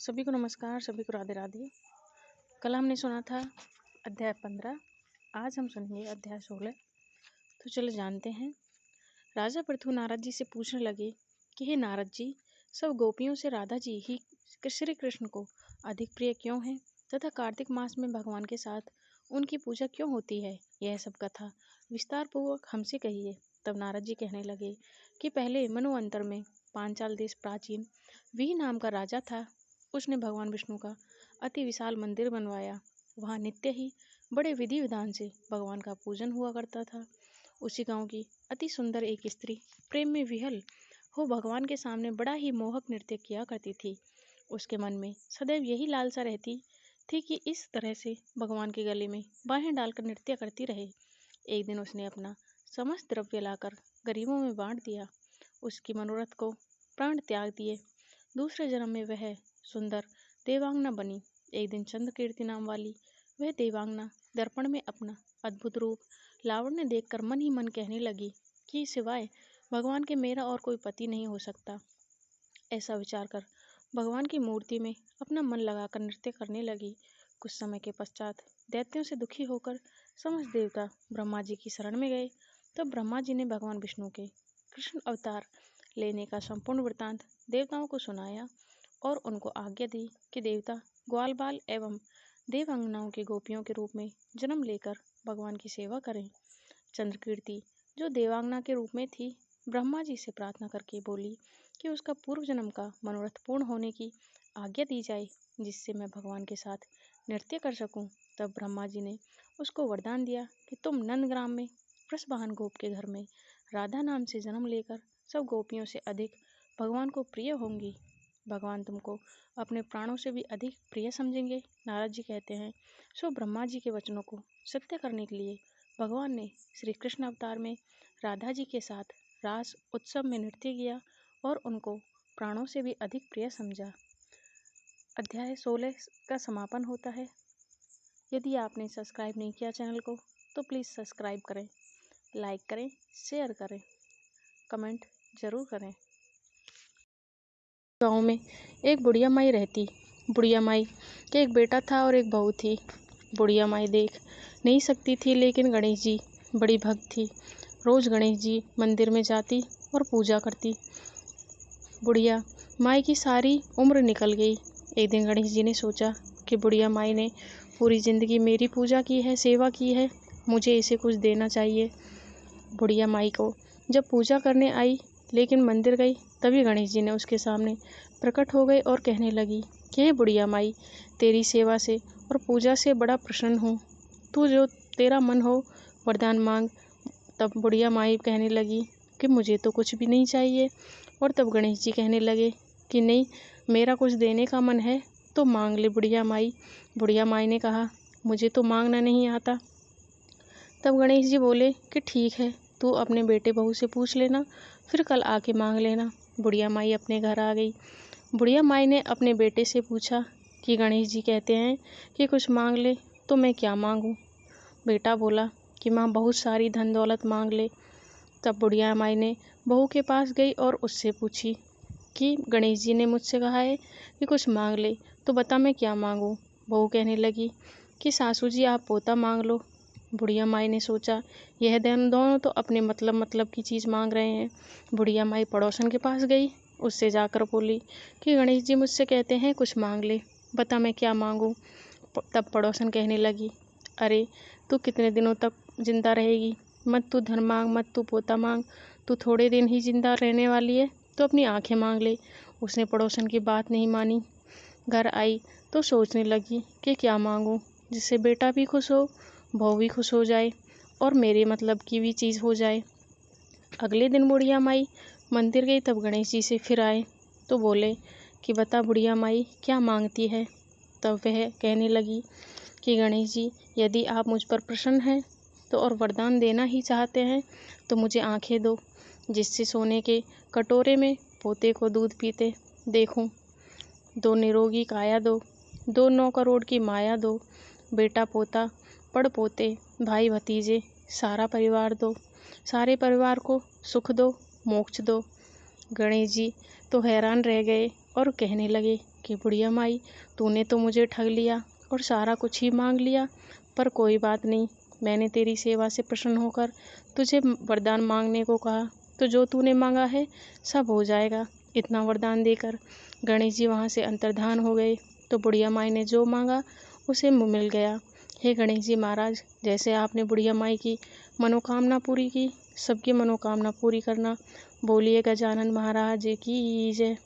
सभी को नमस्कार, सभी को राधे राधे। कल हमने सुना था अध्याय 15। आज हम सुनेंगे अध्याय 16। तो चलो जानते हैं। राजा पृथु नारद जी से पूछने लगे कि हे नारद जी, सब गोपियों से राधा जी ही श्री कृष्ण को अधिक प्रिय क्यों है तथा कार्तिक मास में भगवान के साथ उनकी पूजा क्यों होती है। यह सब कथा विस्तार पूर्वक हमसे कहिए। तब नारद जी कहने लगे कि पहले मनुअंतर में पांचाल देश प्राचीन वी नाम का राजा था। उसने भगवान विष्णु का अति विशाल मंदिर बनवाया। वहाँ नित्य ही बड़े विधि विधान से भगवान का पूजन हुआ करता था। उसी गांव की अति सुंदर एक स्त्री प्रेम में विहल हो भगवान के सामने बड़ा ही मोहक नृत्य किया करती थी। उसके मन में सदैव यही लालसा रहती थी कि इस तरह से भगवान के गले में बाहें डालकर नृत्य करती रहे। एक दिन उसने अपना समस्त द्रव्य लाकर गरीबों में बांट दिया। उसकी मनोरथ को प्राण त्याग दिए। दूसरे जन्म में वह सुंदर देवांगना बनी। एक दिन चंद्रकीर्ति नाम वाली वह देवांगना दर्पण में अपना अद्भुत रूप लावण्य देखकर मन ही मन कहने लगी कि सिवाय भगवान के मेरा और कोई पति नहीं हो सकता। ऐसा विचार कर भगवान की मूर्ति में अपना मन लगाकर नृत्य करने लगी। कुछ समय के पश्चात दैत्यों से दुखी होकर समस्त देवता ब्रह्मा जी की शरण में गए। तब ब्रह्मा जी ने भगवान विष्णु के कृष्ण अवतार लेने का संपूर्ण वृतांत देवताओं को सुनाया और उनको आज्ञा दी कि देवता ग्वाल बाल एवं देवांगनाओं के गोपियों के रूप में जन्म लेकर भगवान की सेवा करें। चंद्रकीर्ति जो देवांगना के रूप में थी, ब्रह्मा जी से प्रार्थना करके बोली कि उसका पूर्व जन्म का मनोरथ पूर्ण होने की आज्ञा दी जाए, जिससे मैं भगवान के साथ नृत्य कर सकूं। तब ब्रह्मा जी ने उसको वरदान दिया कि तुम नंदग्राम में वृषभान गोप के घर में राधा नाम से जन्म लेकर सब गोपियों से अधिक भगवान को प्रिय होंगी। भगवान तुमको अपने प्राणों से भी अधिक प्रिय समझेंगे। नारद जी कहते हैं, सो ब्रह्मा जी के वचनों को सत्य करने के लिए भगवान ने श्री कृष्ण अवतार में राधा जी के साथ रास उत्सव में नृत्य किया और उनको प्राणों से भी अधिक प्रिय समझा। अध्याय 16 का समापन होता है। यदि आपने सब्सक्राइब नहीं किया चैनल को तो प्लीज़ सब्सक्राइब करें, लाइक करें, शेयर करें, कमेंट जरूर करें। गाँव में एक बुढ़िया माई रहती। बुढ़िया माई के एक बेटा था और एक बहू थी। बुढ़िया माई देख नहीं सकती थी, लेकिन गणेश जी बड़ी भक्त थी। रोज गणेश जी मंदिर में जाती और पूजा करती। बुढ़िया माई की सारी उम्र निकल गई। एक दिन गणेश जी ने सोचा कि बुढ़िया माई ने पूरी जिंदगी मेरी पूजा की है, सेवा की है, मुझे इसे कुछ देना चाहिए। बुढ़िया माई को जब पूजा करने आई लेकिन मंदिर गई, तभी गणेश जी ने उसके सामने प्रकट हो गए और कहने लगी कि हे बुढ़िया माई, तेरी सेवा से और पूजा से बड़ा प्रसन्न हूँ। तू जो तेरा मन हो वरदान मांग। तब बुढ़िया माई कहने लगी कि मुझे तो कुछ भी नहीं चाहिए। और तब गणेश जी कहने लगे कि नहीं, मेरा कुछ देने का मन है तो मांग ले बुढ़िया माई। बुढ़िया माई ने कहा, मुझे तो मांगना नहीं आता। तब गणेश जी बोले कि ठीक है, तू अपने बेटे बहू से पूछ लेना, फिर कल आके मांग लेना। बुढ़िया माई अपने घर आ गई। बुढ़िया माई ने अपने बेटे से पूछा कि गणेश जी कहते हैं कि कुछ मांग ले, तो मैं क्या मांगूं। बेटा बोला कि माँ बहुत सारी धन दौलत मांग ले। तब बुढ़िया माई ने बहू के पास गई और उससे पूछी कि गणेश जी ने मुझसे कहा है कि कुछ मांग ले, तो बता मैं क्या मांगूं। बहू कहने लगी कि सासू जी आप पोता मांग लो। बुढ़िया माई ने सोचा यह दोनों तो अपने मतलब की चीज़ मांग रहे हैं। बुढ़िया माई पड़ोसन के पास गई, उससे जाकर बोली कि गणेश जी मुझसे कहते हैं कुछ मांग ले, बता मैं क्या मांगूं। तब पड़ोसन कहने लगी, अरे तू कितने दिनों तक जिंदा रहेगी, मत तू धन मांग, मत तू पोता मांग, तू थोड़े दिन ही जिंदा रहने वाली है, तो अपनी आंखें मांग ले। उसने पड़ोसन की बात नहीं मानी। घर आई तो सोचने लगी कि क्या मांगूं जिससे बेटा भी खुश हो, बहू भी खुश हो जाए और मेरे मतलब की भी चीज़ हो जाए। अगले दिन बुढ़िया माई मंदिर गई। तब गणेश जी से फिर आए तो बोले कि बता बुढ़िया माई क्या मांगती है। तब वह कहने लगी कि गणेश जी, यदि आप मुझ पर प्रसन्न हैं तो और वरदान देना ही चाहते हैं तो मुझे आंखें दो, जिससे सोने के कटोरे में पोते को दूध पीते देखूं। 2 निरोगी काया दो, 2 9 करोड़ की माया दो, बेटा पोता पड़ पोते भाई भतीजे सारा परिवार दो, सारे परिवार को सुख दो, मोक्ष दो। गणेश जी तो हैरान रह गए और कहने लगे कि बुढ़िया माई, तूने तो मुझे ठग लिया और सारा कुछ ही मांग लिया, पर कोई बात नहीं, मैंने तेरी सेवा से प्रसन्न होकर तुझे वरदान मांगने को कहा, तो जो तूने मांगा है सब हो जाएगा। इतना वरदान देकर गणेश जी वहाँ से अंतर्धान हो गए। तो बुढ़िया माई ने जो मांगा उसे मिल गया। हे गणेश जी महाराज, जैसे आपने बुढ़िया माई की मनोकामना पूरी की, सबकी मनोकामना पूरी करना। बोलिए गजानन महाराज की जय।